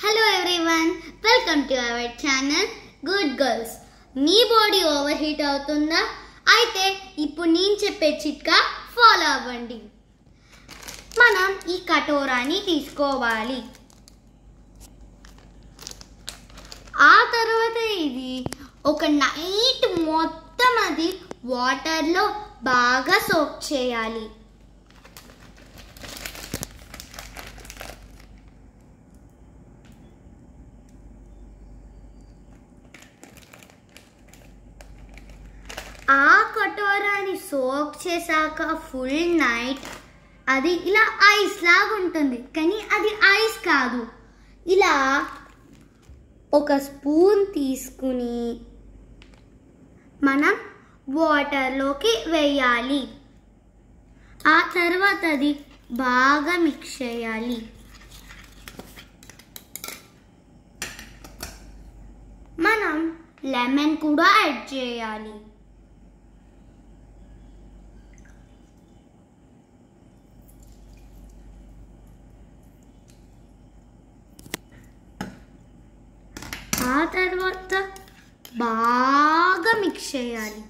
Hello everyone, welcome to our channel Good Girls. Me body over heat అవుతుందా? అయితే ఇప్పుడు నేను చెప్పే చిట్కా ఫాలో అవ్వండి. మనం ఈ కటోరాని తీసుకోవాలి. ఆ తర్వాత ఇది ఒక నైట్ మొత్తం అది వాటర్లో బాగా సోక్ చేయాలి. ఆ కటోరాని సోక్ చేశాక ఫుల్ నైట్ అది ఇలా ఐస్ లాగా ఉంటుంది, కానీ అది ఐస్ కాదు. ఇలా ఒక స్పూన్ తీసుకుని మనం వాటర్లోకి వేయాలి. ఆ తర్వాత అది బాగా మిక్స్ చేయాలి. మనం లెమన్ కూడా యాడ్ చేయాలి. ఆ తర్వాత బాగా మిక్స్ చేయాలి.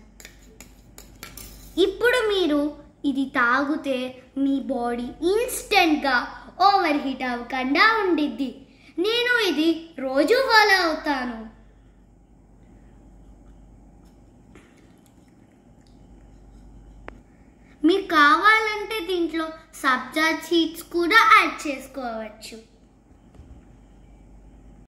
ఇప్పుడు మీరు ఇది తాగితే మీ బాడీ ఇన్స్టెంట్గా ఓవర్ హీట్ అవ్వకుండా ఉండిద్ది. నేను ఇది రోజు ఫాలో అవుతాను. మీకు కావాలంటే దీంట్లో సబ్జా సీడ్స్ కూడా యాడ్ చేసుకోవచ్చు.